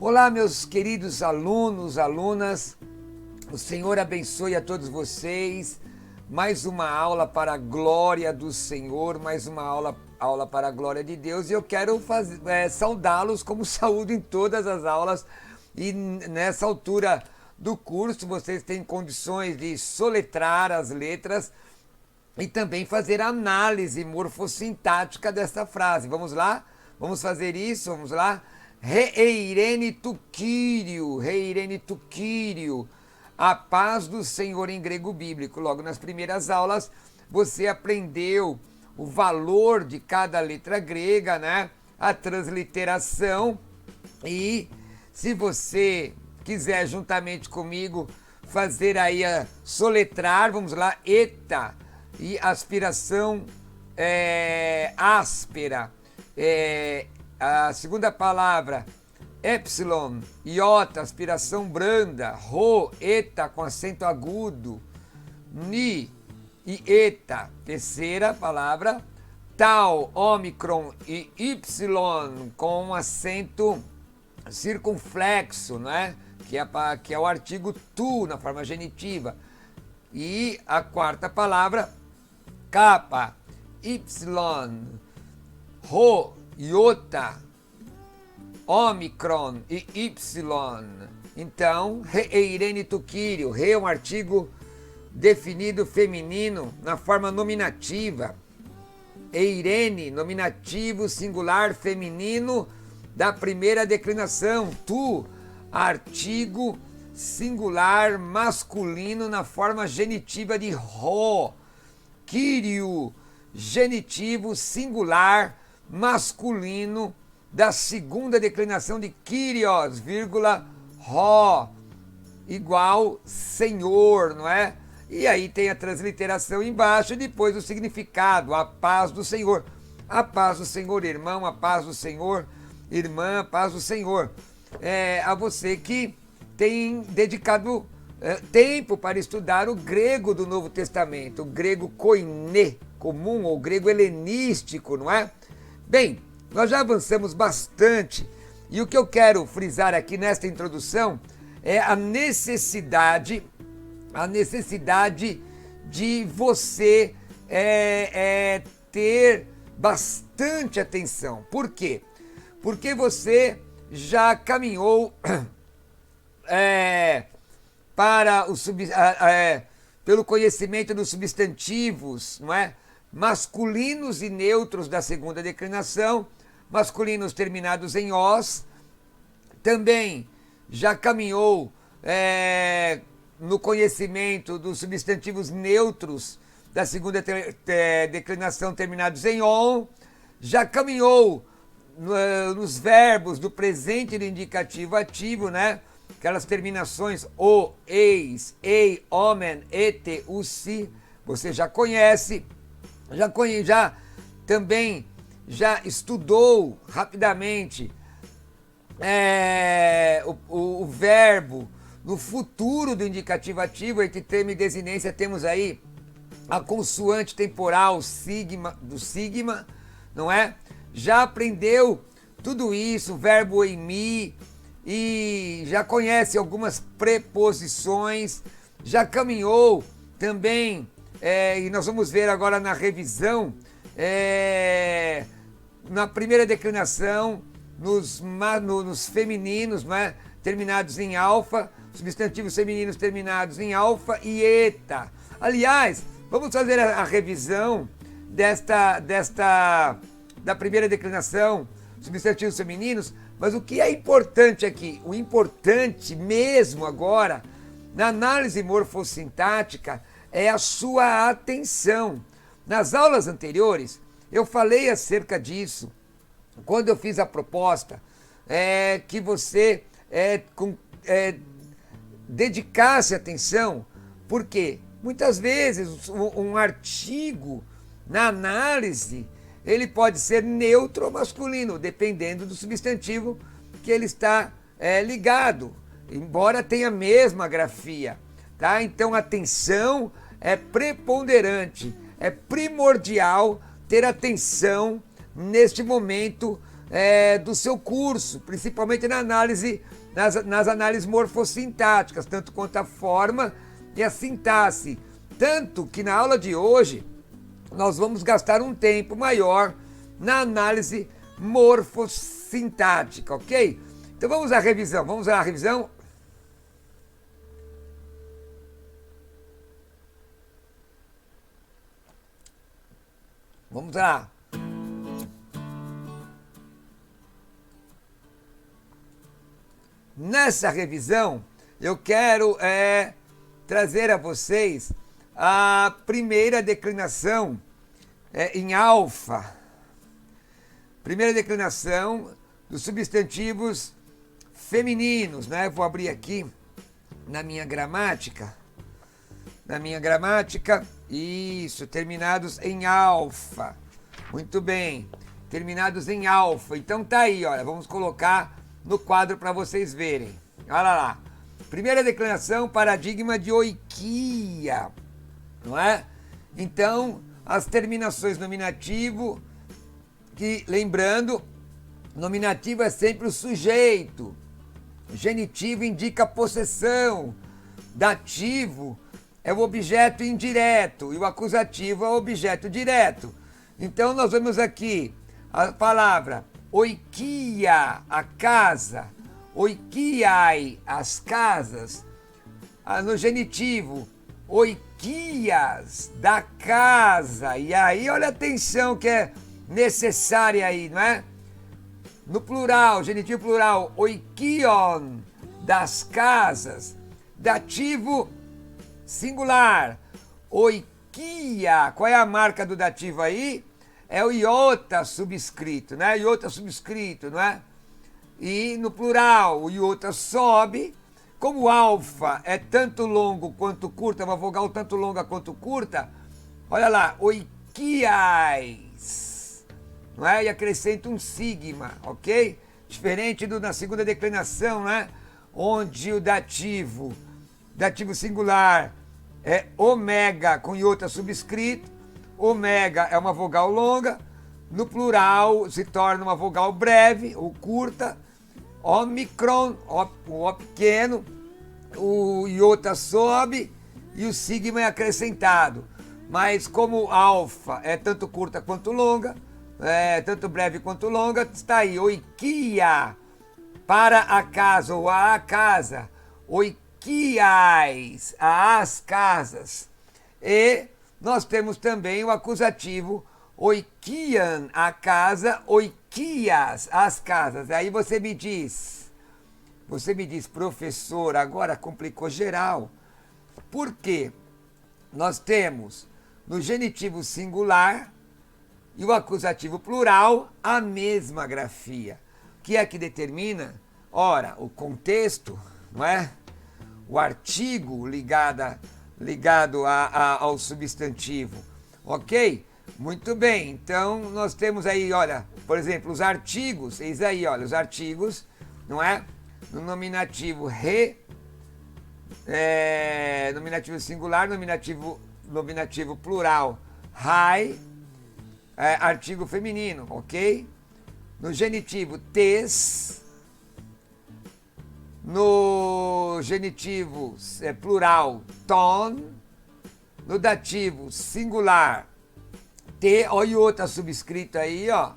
Olá, meus queridos alunos, alunas, o Senhor abençoe a todos vocês. Mais uma aula para a glória do Senhor, mais uma aula para a glória de Deus. E eu quero saudá-los como saúdo em todas as aulas. E nessa altura do curso, vocês têm condições de soletrar as letras e também fazer a análise morfossintática dessa frase. Vamos lá? Vamos fazer isso? Vamos lá? Reirene tu Kyriou, a paz do Senhor em grego bíblico. Logo nas primeiras aulas você aprendeu o valor de cada letra grega, né? A transliteração. E se você quiser juntamente comigo fazer aí a soletrar, vamos lá, eta e aspiração áspera. A segunda palavra, epsilon, iota, aspiração branda, rho, eta, com acento agudo, ni e eta. Terceira palavra, tau, ômicron e y, com acento circunflexo, né? Que é o artigo tu, na forma genitiva. E a quarta palavra, kappa, y, rho, iota, ômicron e y. Então, reirene tu Kyriou, re é um artigo definido feminino na forma nominativa. Eirene, nominativo singular feminino da primeira declinação. Tu, artigo singular masculino na forma genitiva de rho. Kyriou, genitivo singular masculino da segunda declinação de Kyrios, vírgula, rho, igual Senhor, não é? E aí tem a transliteração embaixo e depois o significado, a paz do Senhor. A paz do Senhor, irmão, a paz do Senhor, irmã, a paz do Senhor. A você que tem dedicado tempo para estudar o grego do Novo Testamento, o grego koiné, comum, ou grego helenístico, não é? Bem, nós já avançamos bastante e o que eu quero frisar aqui nesta introdução é a necessidade de você ter bastante atenção. Por quê? Porque você já caminhou pelo conhecimento dos substantivos, não é? Masculinos e neutros da segunda declinação, masculinos terminados em os. Também já caminhou no conhecimento dos substantivos neutros da segunda declinação terminados em on. Já caminhou nos verbos do presente e do indicativo ativo, né? Aquelas terminações o, eis, ei, homem, ete, usi, você já conhece. Também estudou rapidamente o verbo no futuro do indicativo ativo. Entre termo e desinência temos aí a consoante temporal do sigma, não é? Já aprendeu tudo isso, o verbo em mi, e já conhece algumas preposições, já caminhou também. E nós vamos ver agora na revisão, na primeira declinação, nos femininos, não é? Terminados em alfa, substantivos femininos terminados em alfa e eta. Aliás, vamos fazer a revisão da primeira declinação, substantivos femininos, mas o que é importante aqui? O importante mesmo agora, na análise morfossintática, é a sua atenção. Nas aulas anteriores, eu falei acerca disso, quando eu fiz a proposta, que você dedicasse atenção, porque muitas vezes um artigo na análise, ele pode ser neutro ou masculino, dependendo do substantivo que ele está ligado, embora tenha a mesma grafia. Tá? Então, atenção é preponderante, é primordial ter atenção neste momento do seu curso, principalmente na análise, nas análises morfossintáticas, tanto quanto a forma e a sintaxe. Tanto que na aula de hoje nós vamos gastar um tempo maior na análise morfossintática, ok? Então vamos à revisão, Vamos lá. Nessa revisão, eu quero trazer a vocês a primeira declinação em alfa. Primeira declinação dos substantivos femininos, né? Vou abrir aqui na minha gramática. Isso, terminados em alfa. Muito bem, terminados em alfa. Então tá aí, olha, vamos colocar no quadro para vocês verem. Olha lá. Primeira declinação, paradigma de oikia, não é? Então, as terminações nominativo, que, lembrando, nominativo é sempre o sujeito. Genitivo indica a possessão. Dativo é o objeto indireto e o acusativo é o objeto direto. Então, nós vemos aqui a palavra oikia, a casa, oikiai, as casas. No genitivo, oikias, da casa. E aí, olha a atenção que é necessária aí, não é? No plural, genitivo plural, oikion, das casas. Dativo singular, oikia. Qual é a marca do dativo aí? É o iota subscrito, né? Iota subscrito, não é? E no plural, o iota sobe. Como o alfa é tanto longo quanto curto, é uma vogal tanto longa quanto curta, olha lá, oikiais, não é? E acrescenta um sigma, ok? Diferente na segunda declinação, né? Onde o dativo singular é ômega com iota subscrito. Ômega é uma vogal longa, no plural se torna uma vogal breve ou curta. Ômicron, o O pequeno, o iota sobe e o sigma é acrescentado. Mas como alfa é tanto curta quanto longa, tanto breve quanto longa, está aí, oikia, para a casa ou a casa, oikiais, as casas. E nós temos também o acusativo oikian, a casa, oikias, as casas. Aí você me diz, professor, agora complicou geral. Por quê? Nós temos no genitivo singular e o acusativo plural a mesma grafia. O que é que determina? Ora, o contexto, não é? O artigo ligado ao substantivo, ok? Muito bem, então nós temos aí, olha, por exemplo, os artigos, eis aí, olha, os artigos, não é? No nominativo nominativo singular, nominativo plural, rai, artigo feminino, ok? No genitivo, tes. No genitivo plural, ton. No dativo singular, te, ó, e outra subscrita aí, ó,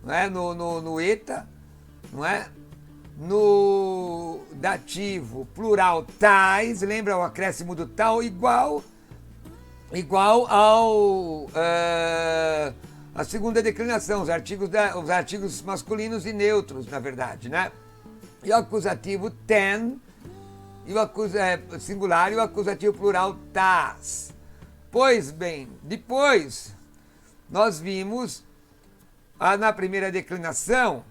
não é? No eta, não é? No dativo plural, tais, lembra o acréscimo do tal, igual ao a segunda declinação, os artigos masculinos e neutros, na verdade, né? E o acusativo ten, e o singular e o acusativo plural tas. Pois bem, depois nós vimos na primeira declinação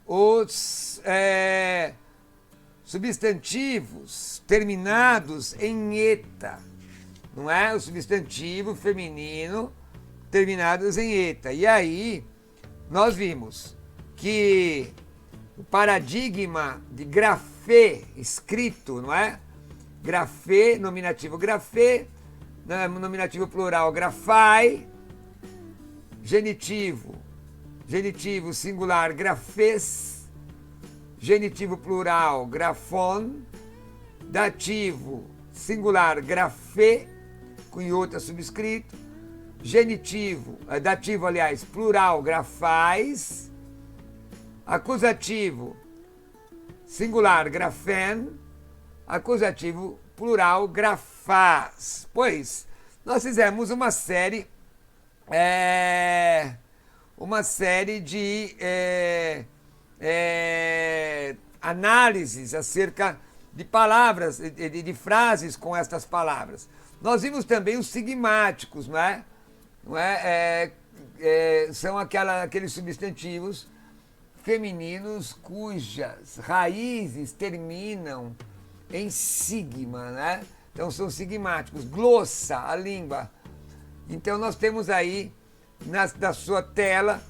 os substantivos terminados em eta, não é? O substantivo feminino terminados em eta. E aí nós vimos que o paradigma de grafê escrito, não é? Grafê, nominativo grafê, nominativo plural grafai, genitivo genitivo singular, grafês, genitivo plural, grafon, dativo singular, grafê, com iota subscrito, dativo, aliás, plural, grafais, acusativo singular, grafen, acusativo plural, grafás. Pois, nós fizemos uma série de análises acerca de palavras, de frases com estas palavras. Nós vimos também os sigmáticos, não é? São aqueles substantivos femininos cujas raízes terminam em sigma, né? Então são sigmáticos. Glossa, a língua. Então nós temos aí na sua tela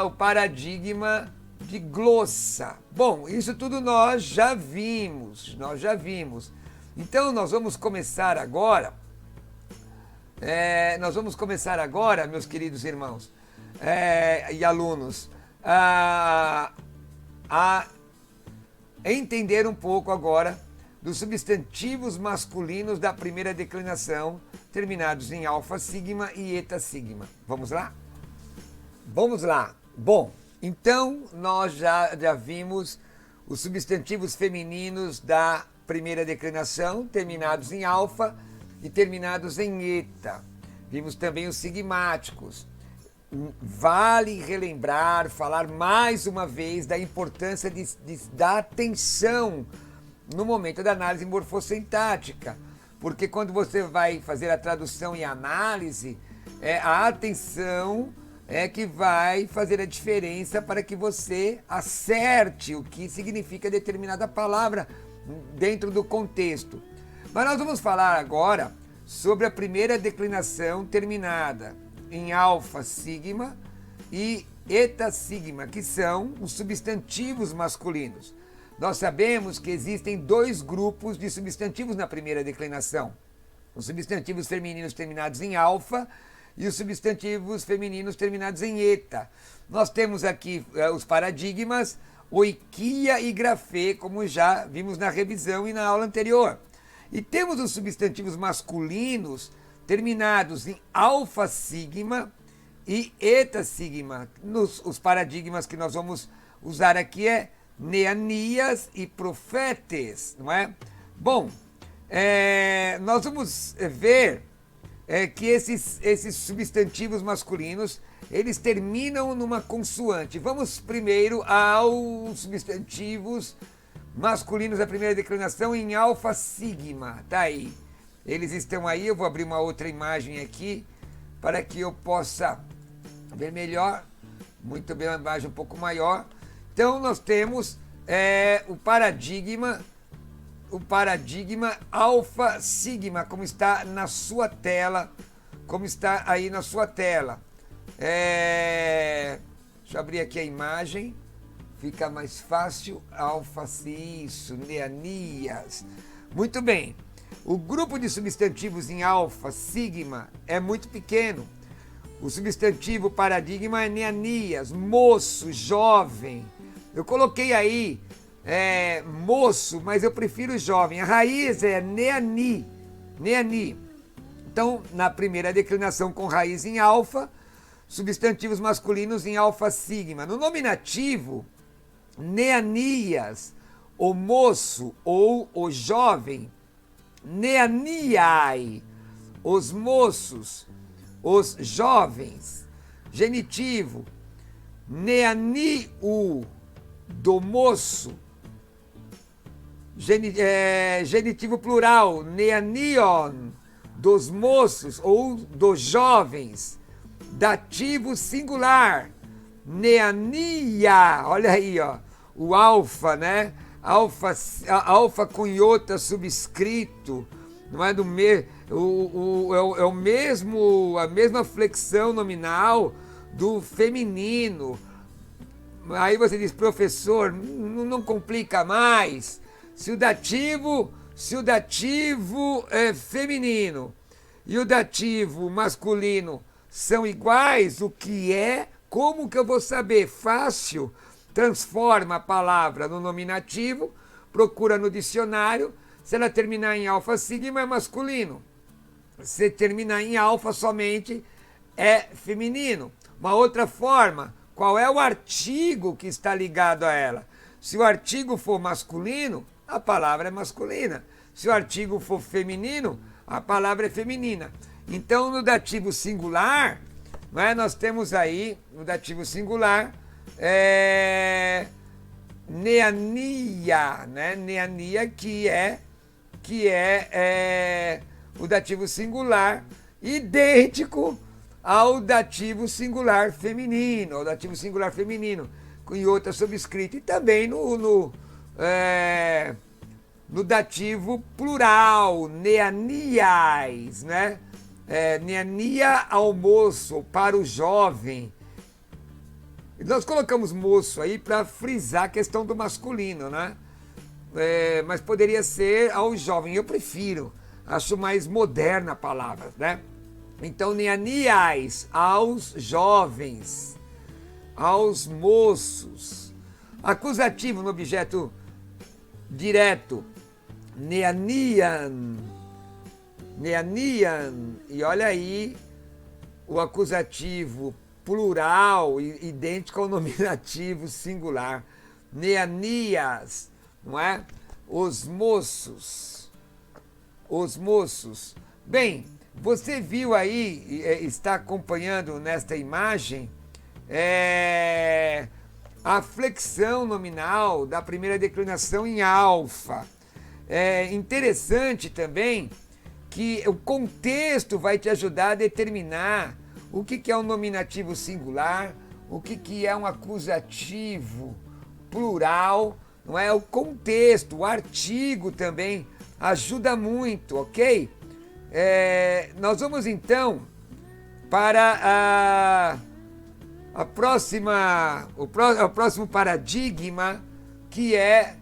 o paradigma de glossa. Bom, isso tudo nós já vimos. Então nós vamos começar agora, meus queridos irmãos e alunos, a entender um pouco agora dos substantivos masculinos da primeira declinação, terminados em alfa sigma e eta sigma. Vamos lá? Vamos lá. Bom, então nós já vimos os substantivos femininos da primeira declinação, terminados em alfa e terminados em eta. Vimos também os sigmáticos. Vale relembrar, falar mais uma vez da importância da atenção no momento da análise morfossintática, porque quando você vai fazer a tradução e análise, a atenção é que vai fazer a diferença para que você acerte o que significa determinada palavra dentro do contexto. Mas nós vamos falar agora sobre a primeira declinação terminada em alfa sigma e eta sigma, que são os substantivos masculinos. Nós sabemos que existem dois grupos de substantivos na primeira declinação: os substantivos femininos terminados em alfa e os substantivos femininos terminados em eta. Nós temos aqui os paradigmas oikia e grafê, como já vimos na revisão e na aula anterior. E temos os substantivos masculinos terminados em alfa sigma e eta sigma. Os paradigmas que nós vamos usar aqui é neanias e profetes, não é? Bom, nós vamos ver que esses substantivos masculinos, eles terminam numa consoante. Vamos primeiro aos substantivos masculinos da primeira declinação em alfa sigma. Tá aí. Eles estão aí, eu vou abrir uma outra imagem aqui para que eu possa ver melhor. Muito bem, uma imagem um pouco maior. Então nós temos o paradigma alfa sigma, como está na sua tela, deixa eu abrir aqui a imagem, fica mais fácil. Alfa, isso, neanias. Muito bem. O grupo de substantivos em alfa sigma é muito pequeno. O substantivo paradigma é neanias, moço, jovem. Eu coloquei aí moço, mas eu prefiro jovem. A raiz é neani. Então, na primeira declinação com raiz em alfa, substantivos masculinos em alfa sigma. No nominativo, neanias, o moço ou o jovem, neaniai, os moços, os jovens. Genitivo, neaniu, do moço. Genitivo plural, neanion, dos moços ou dos jovens. Dativo singular, neania. Olha aí, ó, o alfa, né? Alfa com iota subscrito, não é a mesma flexão nominal do feminino. Aí você diz, professor, não complica mais. Se o dativo é feminino e o dativo masculino são iguais, o que é Como que eu vou saber? Fácil. Transforma a palavra no nominativo, procura no dicionário. Se ela terminar em alfa sigma, é masculino. Se terminar em alfa somente, é feminino. Uma outra forma, qual é o artigo que está ligado a ela? Se o artigo for masculino, a palavra é masculina. Se o artigo for feminino, a palavra é feminina. Então, no dativo singular, né, nós temos aí, no dativo singular, neania, né? Neania que é o dativo singular, idêntico ao dativo singular feminino, em outra subscrita. E também no dativo plural, neaniais, né? Neania ao moço, para o jovem. Nós colocamos moço aí para frisar a questão do masculino, né? Mas poderia ser ao jovem, eu prefiro, acho mais moderna a palavra, né? Então, neaniais, aos jovens, aos moços. Acusativo no objeto direto, neanian, e olha aí o acusativo plural, idêntico ao nominativo singular, neanias, não é? Os moços. Bem, você viu aí, está acompanhando nesta imagem, a flexão nominal da primeira declinação em alfa. É interessante também que o contexto vai te ajudar a determinar o que é um nominativo singular, o que é um acusativo plural, não é? O contexto, o artigo também ajuda muito, ok? Nós vamos então para o próximo paradigma, que é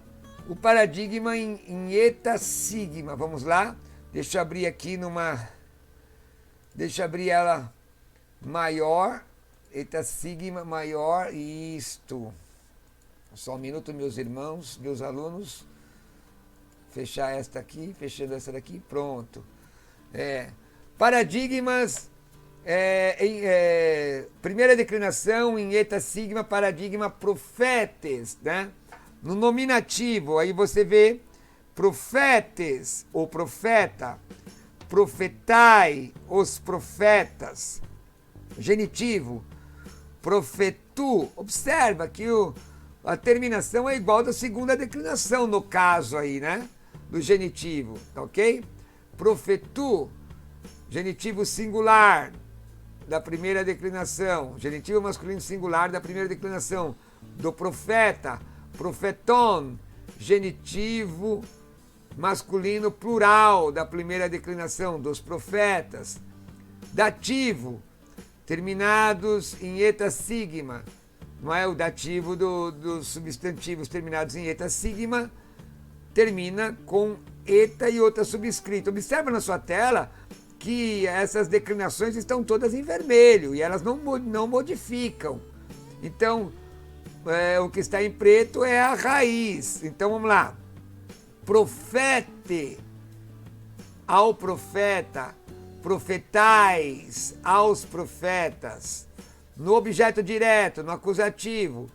o paradigma em eta sigma. Vamos lá? Deixa eu abrir aqui deixa eu abrir ela maior, eta sigma maior, isto. Só um minuto, meus irmãos, meus alunos. Fechar esta aqui, fechando essa daqui, pronto. Paradigmas, primeira declinação em eta sigma, paradigma profetes, né? No nominativo, aí você vê profetes, o profeta, profetai, os profetas. Genitivo, profetu. Observa que a terminação é igual da segunda declinação, no caso aí, né? Do genitivo, tá ok? Profetu, genitivo singular da primeira declinação, genitivo masculino singular da primeira declinação, do profeta, profeton, genitivo masculino plural da primeira declinação, dos profetas. Dativo, terminados em eta sigma, não é? O dativo dos substantivos terminados em eta sigma termina com eta e outra subscrita. Observa na sua tela que essas declinações estão todas em vermelho e elas não modificam. Então, o que está em preto é a raiz. Então, vamos lá. Profete, ao profeta, profetais, aos profetas. No objeto direto, no acusativo,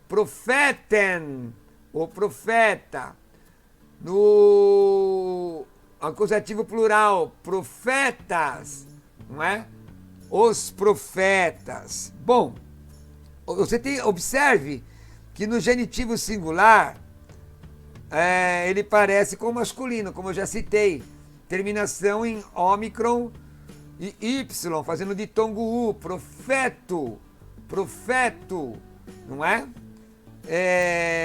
profeten, o profeta. No acusativo plural, profetas, não é? Os profetas. Bom, observe que no genitivo singular, ele parece com o masculino, como eu já citei. Terminação em ômicron e Y, fazendo ditongo U, profeto, não é?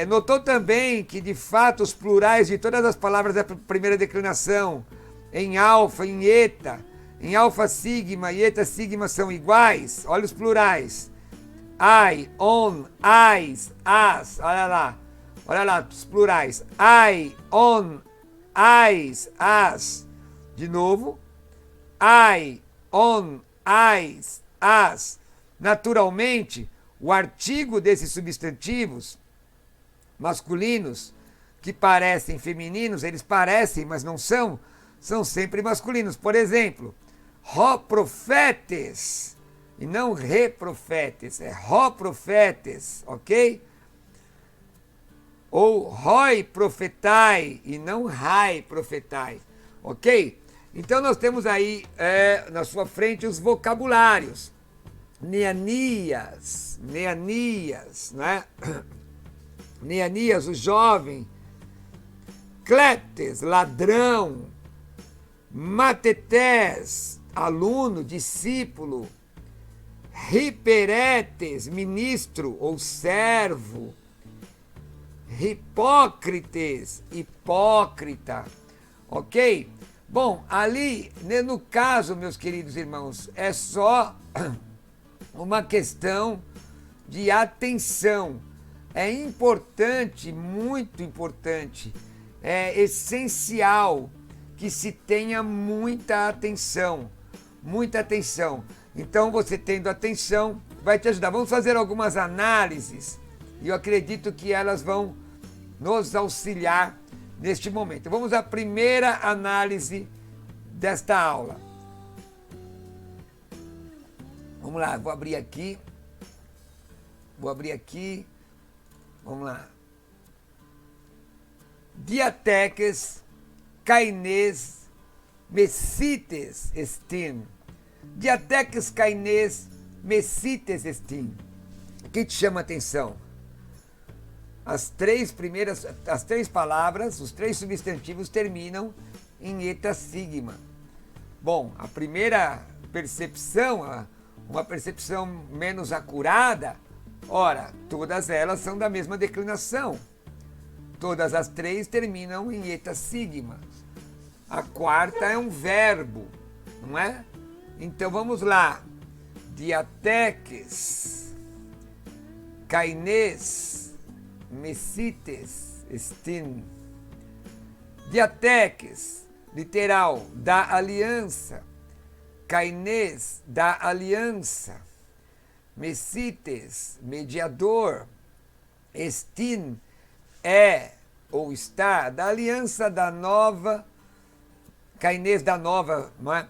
Notou também que, de fato, os plurais de todas as palavras da primeira declinação, em alfa, em alfa sigma e eta sigma são iguais? Olha os plurais. I, on, as, as, olha lá, os plurais. I, on, as. De novo. I, on, as. Naturalmente, O artigo desses substantivos masculinos, que parecem femininos, eles parecem, mas não são, são sempre masculinos. Por exemplo, profetes, e não reprofetes, é profetes, ok? Ou roi profetai, e não rai profetai, ok? Então nós temos aí na sua frente os vocabulários. Neanias, né? Neanias, o jovem. Cleptes, ladrão. Matetés, aluno, discípulo. Hiperetes, ministro ou servo. Hipócrites, hipócrita. Ok? Bom, ali, no caso, meus queridos irmãos, é só uma questão de atenção. É importante, muito importante, é essencial que se tenha muita atenção. Muita atenção. Então, você tendo atenção, vai te ajudar. Vamos fazer algumas análises e eu acredito que elas vão nos auxiliar neste momento. Vamos à primeira análise desta aula. Vamos lá, vou abrir aqui. Vamos lá. Diateques, kaines, mesites estin. Diateques, kaines, mesites estin. O que te chama a atenção? As três palavras, os três substantivos terminam em eta sigma. Bom, a primeira percepção, uma percepção menos acurada, ora, todas elas são da mesma declinação. Todas as três terminam em eta sigma. A quarta é um verbo, não é? Então vamos lá. Diateques, kaines, mesites estin. Diateques, literal, da aliança. Kaines, da aliança. Mesites, mediador. Estin, é ou está, da aliança da nova. Kaines, da nova, não é?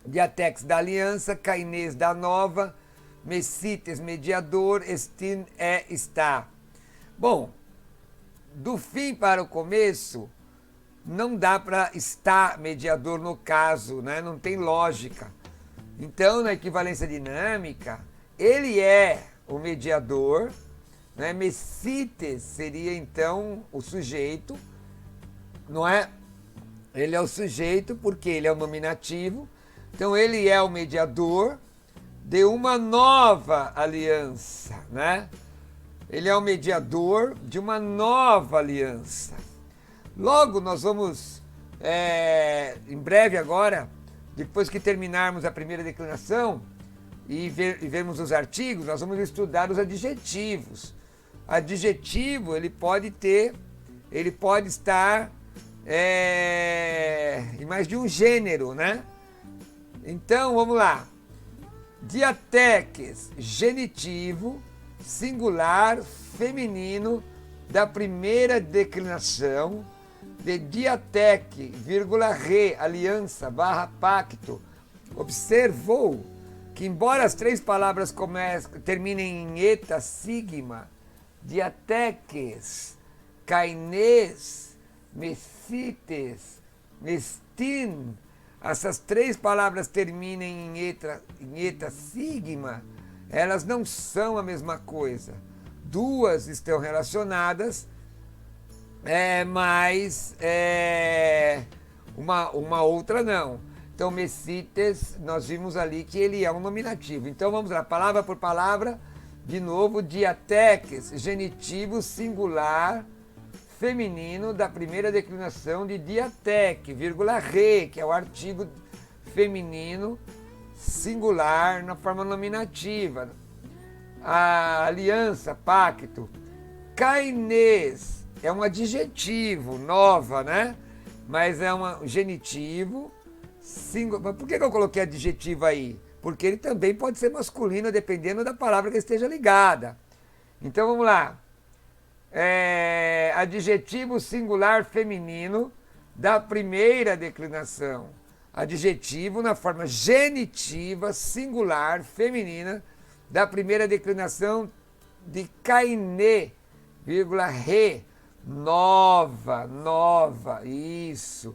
Diateques, da aliança. Kaines, da nova. Mesites, mediador. Estin, é, está. Bom, do fim para o começo, não dá para estar mediador no caso, né? Não tem lógica. Então, na equivalência dinâmica, ele é o mediador, né? Mesites seria então o sujeito, não é? Ele é o sujeito porque ele é o nominativo, então ele é o mediador de uma nova aliança, né? Ele é o mediador de uma nova aliança. Logo, nós vamos, em breve agora, depois que terminarmos a primeira declinação e vermos os artigos, nós vamos estudar os adjetivos. Adjetivo, ele pode estar em mais de um gênero, né? Então, vamos lá. Diateques, genitivo, singular, feminino, da primeira declinação, de diateque, vírgula, re, aliança, barra, pacto. Observou que, embora as três palavras terminem em eta sigma, diateques, kaines, mesites, mestin, essas três palavras terminem em eta sigma, elas não são a mesma coisa. Duas estão relacionadas, mas uma outra não. Então, mesites, nós vimos ali que ele é um nominativo. Então, vamos lá, palavra por palavra. De novo, diateques, genitivo singular, feminino, da primeira declinação de diateque, vírgula, re, que é o artigo feminino singular na forma nominativa. A aliança, pacto. Kaines é um adjetivo, nova, né? Mas é um genitivo singular. Por que eu coloquei adjetivo aí? porque ele também pode ser masculino, dependendo da palavra que esteja ligada. Então vamos lá. Adjetivo singular feminino da primeira declinação. Adjetivo na forma genitiva singular feminina da primeira declinação de kainé, vírgula, re, nova, nova, isso.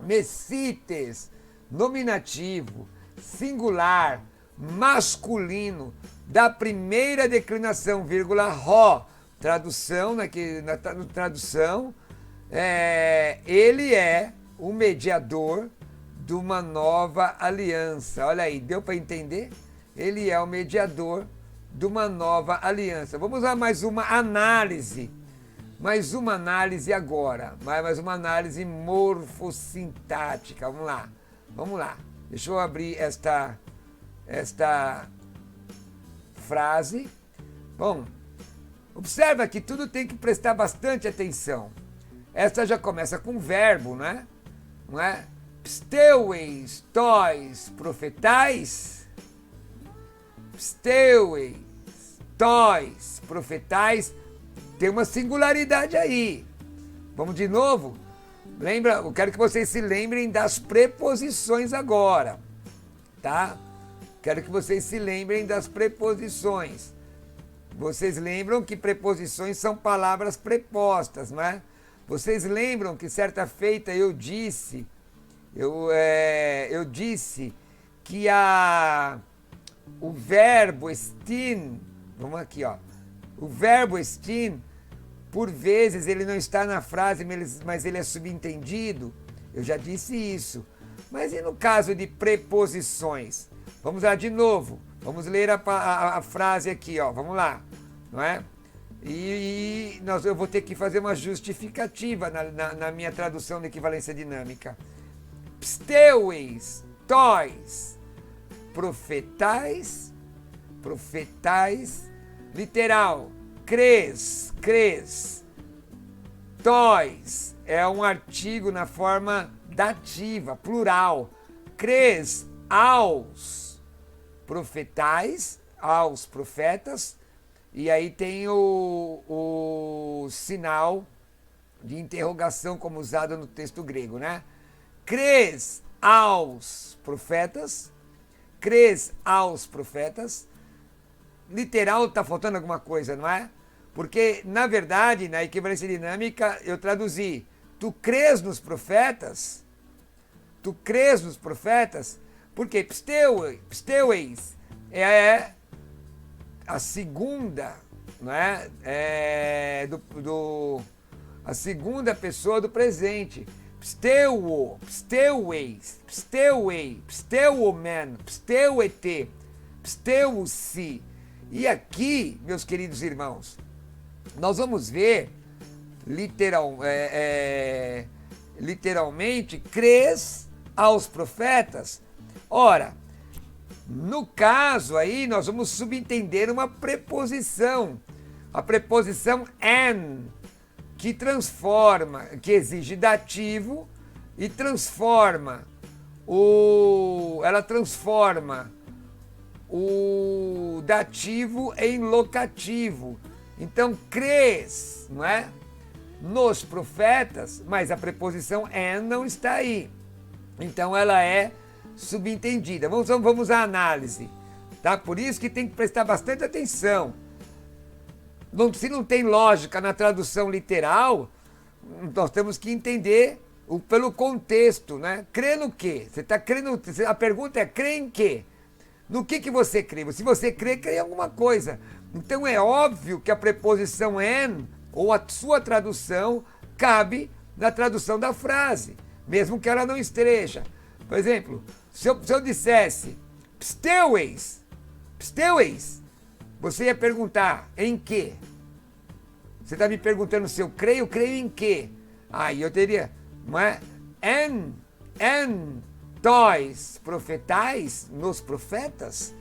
Mesites, nominativo, singular, masculino, da primeira declinação, vírgula, ró, tradução, na tradução, ele é o mediador de uma nova aliança. Olha aí, deu para entender? Ele é o mediador de uma nova aliança. Vamos a mais uma análise. Mais uma análise agora. Mais uma análise morfossintática. Vamos lá. Vamos lá. Deixa eu abrir esta frase. Bom, observa que tudo tem que prestar bastante atenção. Esta já começa com verbo, né? Não é? Psteueis, tois, profetais. Psteueis, tois, profetais. Tem uma singularidade aí. Vamos de novo? Lembra? Eu quero que vocês se lembrem das preposições agora, tá? Quero que vocês se lembrem das preposições. Vocês lembram que preposições são palavras prepostas, não é? Vocês lembram que certa feita eu disse que o verbo estin, vamos aqui, ó. O verbo estin, por vezes ele não está na frase, mas ele é subentendido. Eu já disse isso. Mas e no caso de preposições? Vamos lá de novo. Vamos ler a frase aqui, ó. Vamos lá, não é? Eu vou ter que fazer uma justificativa na minha tradução de equivalência dinâmica. Psteueis, tois, profetais, literal, cres, tois, é um artigo na forma dativa, plural, cres, aos profetais, aos profetas, e aí tem o sinal de interrogação como usado no texto grego, né? Cres aos profetas, literal está faltando alguma coisa, não é? Porque, na verdade, na equivalência dinâmica, eu traduzi, tu crês nos profetas, porque psteueis é a segunda, não é? A segunda pessoa do presente. Psteueis, psteuomen, psteuete, psteusi. E aqui, meus queridos irmãos, nós vamos ver literalmente, crês aos profetas. Ora, no caso aí, nós vamos subentender uma preposição. A preposição an, que transforma, que exige dativo e ela transforma o dativo em locativo. Então, crês, não é? Nos profetas, mas a preposição an não está aí. Então, ela é subentendida. Vamos à análise, tá? Por isso que tem que prestar bastante atenção. Se não tem lógica na tradução literal, nós temos que entender pelo contexto, né? Crê no quê? Você está crendo? A pergunta é: crê em quê? No que você crê? Se você crê em alguma coisa. Então é óbvio que a preposição an, ou a sua tradução, cabe na tradução da frase, mesmo que ela não esteja. Por exemplo, se eu dissesse psteueis, você ia perguntar em quê? Você está me perguntando se eu creio em quê? Aí eu teria, não é? Tois, profetais, nos profetas,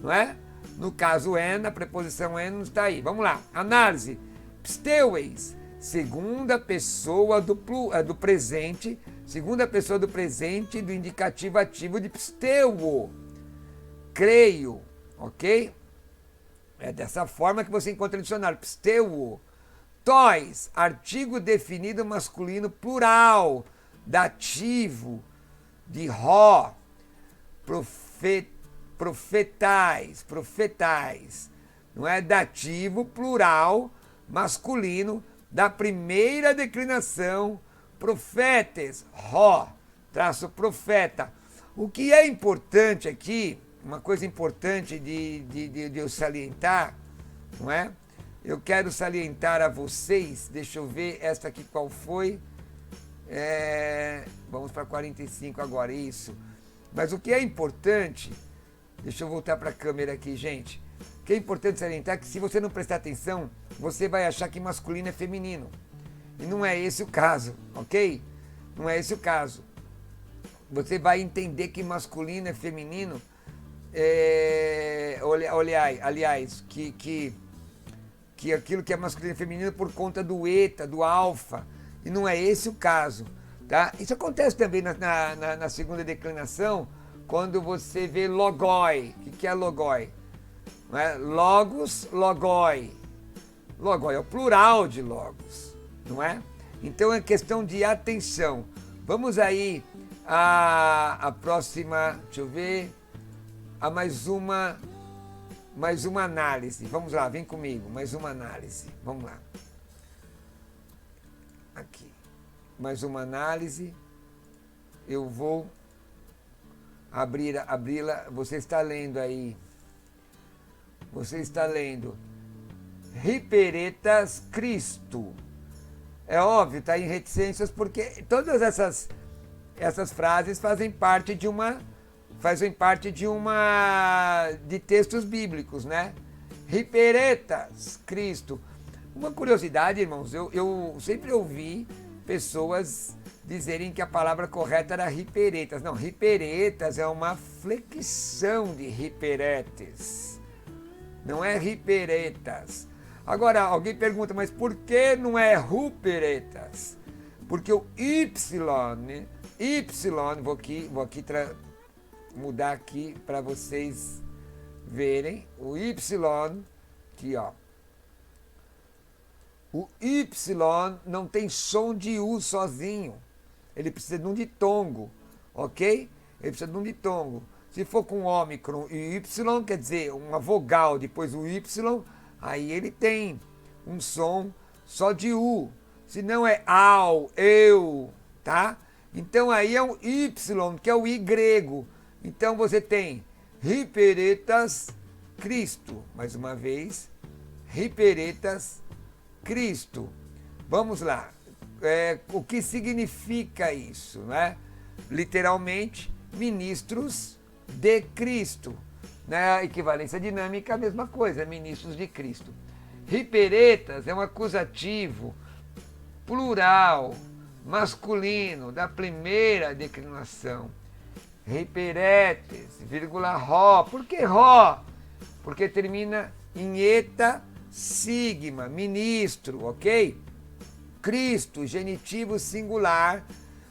não é? No caso a preposição não está aí. Vamos lá, análise. Psteueis, segunda pessoa do presente, segunda pessoa do presente do indicativo ativo de psteuo. creio, ok? É dessa forma que você encontra no dicionário. Pisteuo. Tois, artigo definido masculino plural, dativo, de ró, profetais, não é? Dativo plural masculino da primeira declinação, profetes, ró, traço profeta. O que é importante aqui, uma coisa importante de eu salientar, não é? Eu quero salientar a vocês, deixa eu ver esta aqui qual foi. Vamos para 45 agora, isso. Mas o que é importante, deixa eu voltar para a câmera aqui, gente. O que é importante salientar é que se você não prestar atenção, você vai achar que masculino é feminino. E não é esse o caso, ok? Não é esse o caso. Você vai entender que masculino é feminino, aliás, que aquilo que é masculino e feminino por conta do eta, do alfa, e não é esse o caso, tá? Isso acontece também na segunda declinação, quando você vê logoi. O que é logoi? Não é? Logos, logoi. Logoi é o plural de logos, não é? Então é questão de atenção. Vamos aí a próxima, deixa eu ver, a mais uma análise. Vamos lá, vem comigo, mais uma análise. Vamos lá. Aqui. Mais uma análise. Eu vou abri-la. Você está lendo aí. Você está lendo. Hiperetas Cristo. É óbvio, está em reticências, porque todas essas frases fazem parte de textos bíblicos, né? Hiperetas, Cristo. Uma curiosidade, irmãos, eu sempre ouvi pessoas dizerem que a palavra correta era hiperetas. Não, hiperetas é uma flexão de hiperetes. Não é hiperetas. Agora, alguém pergunta, mas por que não é ruperetas? Porque o Y, vou aqui mudar aqui para vocês verem o Y, aqui ó. O Y não tem som de U sozinho, ele precisa de um ditongo, ok? Ele precisa de um ditongo. Se for com ômicron e Y, quer dizer, uma vogal depois o Y, aí ele tem um som só de U. Se não é au, eu, tá? Então aí é um Y, que é o I grego. Então você tem hiperetas Cristo. Mais uma vez, hiperetas Cristo. Vamos lá. O que significa isso, né? Literalmente, ministros de Cristo. Na equivalência dinâmica, a mesma coisa, ministros de Cristo. Hiperetas é um acusativo plural, masculino, da primeira declinação. Hiperetes, vírgula, ró. Por que ró? Porque termina em eta, sigma, ministro, ok? Cristo, genitivo singular,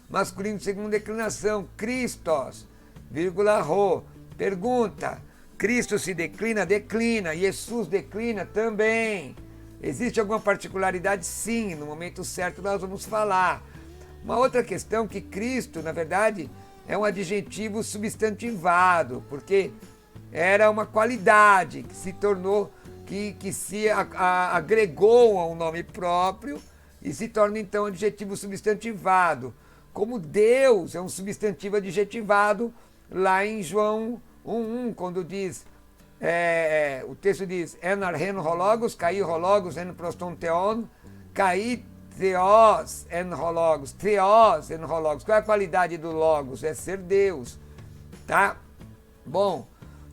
masculino de segunda declinação. Christos, vírgula, rho. Pergunta, Cristo se declina? Declina. Jesus declina? Também. Existe alguma particularidade? Sim, no momento certo nós vamos falar. Uma outra questão que Cristo, na verdade, é um adjetivo substantivado, porque era uma qualidade que se tornou, que se agregou a um nome próprio e se torna então adjetivo substantivado. Como Deus é um substantivo adjetivado lá em João 1:1, quando diz, o texto diz, en arhen hologos, kai hologos en proston theon, kai theos en hologos, theos en hologos. Qual é a qualidade do logos? É ser Deus, tá? Bom,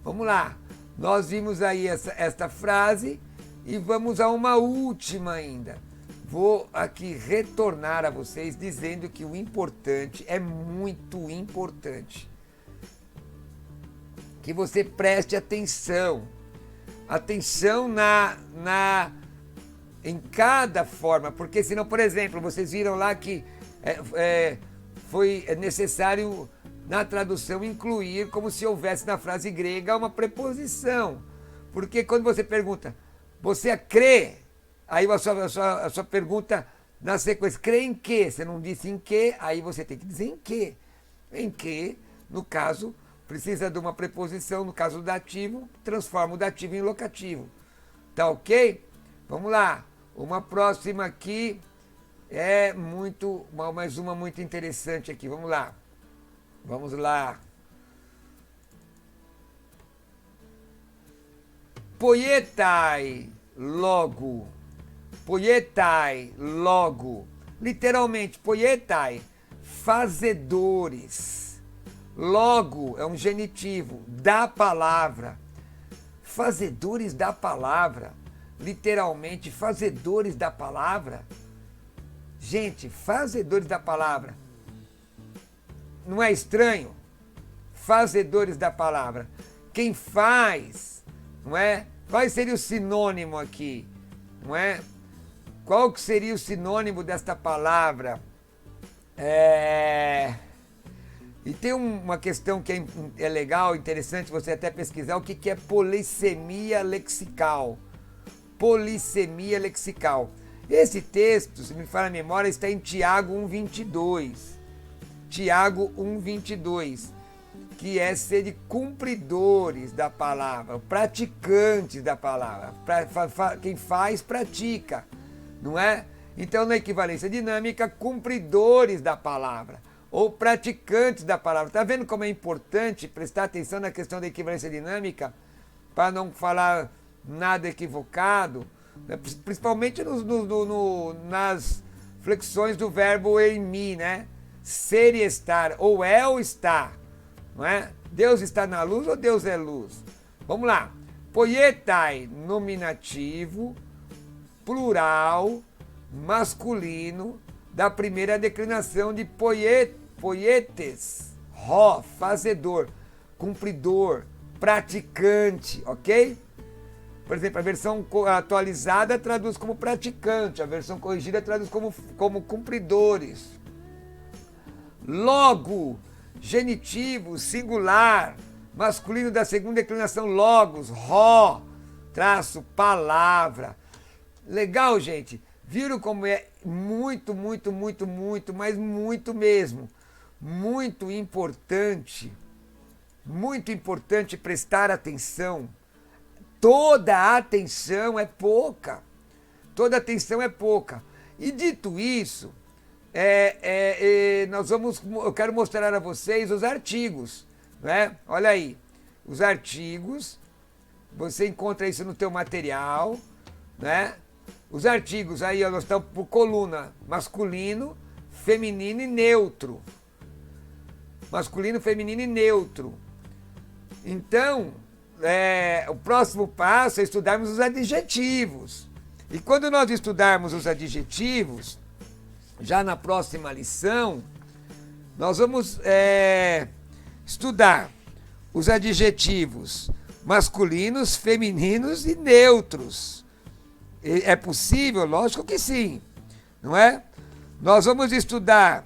vamos lá. Nós vimos aí esta frase e vamos a uma última ainda. Vou aqui retornar a vocês dizendo que o importante é muito importante. Que você preste atenção. Atenção em cada forma, porque senão, por exemplo, vocês viram lá que foi necessário na tradução, incluir como se houvesse na frase grega uma preposição. Porque quando você pergunta, você crê? Aí a sua pergunta na sequência, crê em quê? Você não disse em quê, aí você tem que dizer em quê. Em que, no caso, precisa de uma preposição, no caso do dativo, transforma o dativo em locativo. Tá ok? Vamos lá. Uma próxima aqui é mais uma muito interessante aqui. Vamos lá. Vamos lá. Poietai logo. Poietai logo. Literalmente, poietai, fazedores. Logo é um genitivo da palavra. Fazedores da palavra. Literalmente, fazedores da palavra. Gente, fazedores da palavra. Não é estranho? Fazedores da palavra. Quem faz, não é? Qual seria o sinônimo aqui? Não é? Qual que seria o sinônimo desta palavra? E tem uma questão que é legal, interessante você até pesquisar, o que é polissemia lexical. Polissemia lexical. Esse texto, se me falha a memória, está em Tiago 1,22. Tiago 1,22, que é ser de cumpridores da palavra, praticantes da palavra. Quem faz, pratica, não é? Então, na equivalência dinâmica, cumpridores da palavra ou praticantes da palavra. Está vendo como é importante prestar atenção na questão da equivalência dinâmica para não falar nada equivocado, né? Principalmente nas flexões do verbo em mim, né? Ser e estar, ou é ou está, não é? Deus está na luz ou Deus é luz? Vamos lá. Poietai, nominativo, plural, masculino, da primeira declinação de poietes, fazedor, cumpridor, praticante, ok? Por exemplo, a versão atualizada traduz como praticante, a versão corrigida traduz como cumpridores. Logo, genitivo, singular, masculino da segunda declinação, logos, traço, palavra. Legal, gente? Viram como é muito, mas muito mesmo. Muito importante prestar atenção. Toda a atenção é pouca. Toda atenção é pouca. E dito isso, eu quero mostrar a vocês os artigos, né? Olha aí, os artigos, você encontra isso no teu material, né? Os artigos aí, elas estão por coluna, masculino, feminino e neutro. Masculino, feminino e neutro. Então, o próximo passo é estudarmos os adjetivos. E quando nós estudarmos os adjetivos, já na próxima lição, nós vamos estudar os adjetivos masculinos, femininos e neutros. É possível? Lógico que sim, não é? Nós vamos estudar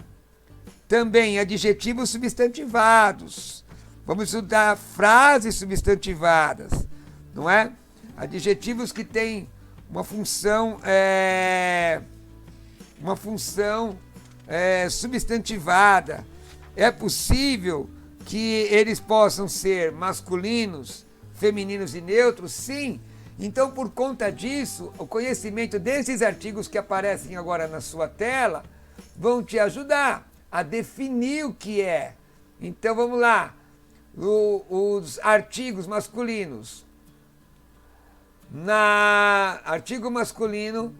também adjetivos substantivados. Vamos estudar frases substantivadas, não é? Adjetivos que têm uma função substantivada. É possível que eles possam ser masculinos, femininos e neutros? Sim. Então, por conta disso, o conhecimento desses artigos que aparecem agora na sua tela vão te ajudar a definir o que é. Então, vamos lá. Os artigos masculinos. Artigo masculino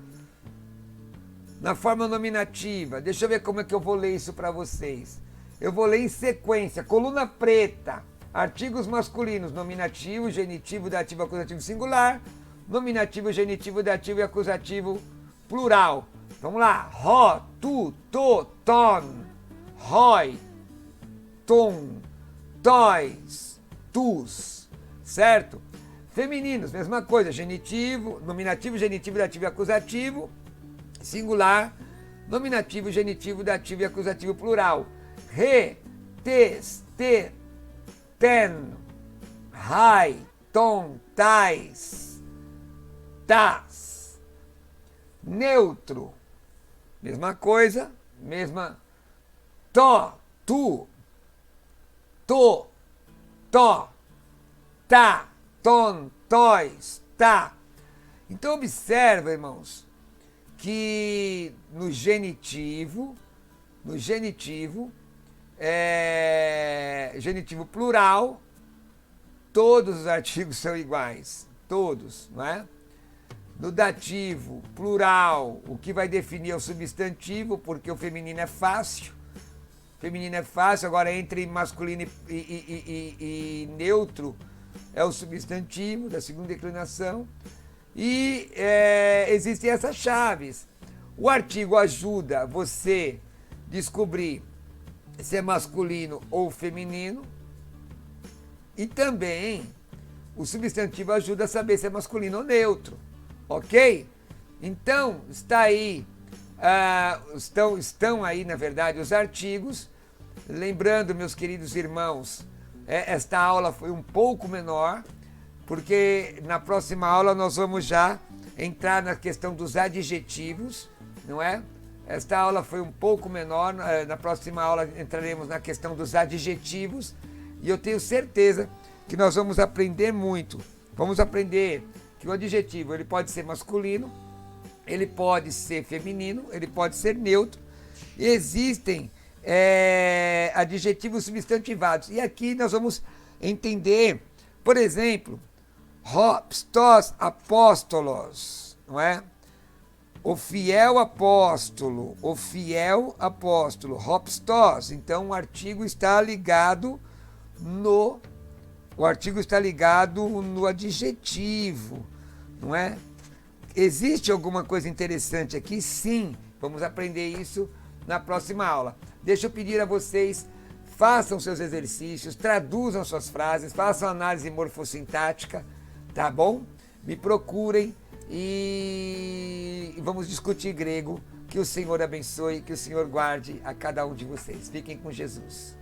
na forma nominativa. Deixa eu ver como é que eu vou ler isso para vocês. Eu vou ler em sequência. Coluna preta. Artigos masculinos, nominativo, genitivo, dativo, acusativo singular, nominativo, genitivo, dativo e acusativo plural. Vamos lá. Tu, to, ton, roi, tom, tois, tus, certo? Femininos, mesma coisa, genitivo, nominativo, genitivo, dativo e acusativo, singular, nominativo, genitivo, dativo e acusativo plural. Tes, T, ten, high, ton, tais, tas. Neutro, mesma coisa, mesma. To, tu, to, tá, ton, tois, tá. Então observa, irmãos, que no genitivo genitivo plural, todos os artigos são iguais, todos, não é? No dativo plural, o que vai definir é o substantivo, porque o feminino é fácil. Feminino é fácil, agora entre masculino e neutro é o substantivo da segunda declinação. E existem essas chaves. O artigo ajuda você descobrir se é masculino ou feminino. E também o substantivo ajuda a saber se é masculino ou neutro. Ok? Então, está aí, estão aí, na verdade, os artigos. Lembrando, meus queridos irmãos, esta aula foi um pouco menor, porque na próxima aula nós vamos já entrar na questão dos adjetivos, não é? Esta aula foi um pouco menor, na próxima aula entraremos na questão dos adjetivos, e eu tenho certeza que nós vamos aprender muito. Vamos aprender que o adjetivo ele pode ser masculino, ele pode ser feminino, ele pode ser neutro, e existem adjetivos substantivados. E aqui nós vamos entender, por exemplo, hopstos apóstolos, não é? O fiel apóstolo, hopstos. Então o artigo está ligado no adjetivo, não é? Existe alguma coisa interessante aqui? Sim, vamos aprender isso na próxima aula. Deixa eu pedir a vocês, façam seus exercícios, traduzam suas frases, façam análise morfossintática, tá bom? Me procurem e vamos discutir grego. Que o Senhor abençoe, que o Senhor guarde a cada um de vocês. Fiquem com Jesus.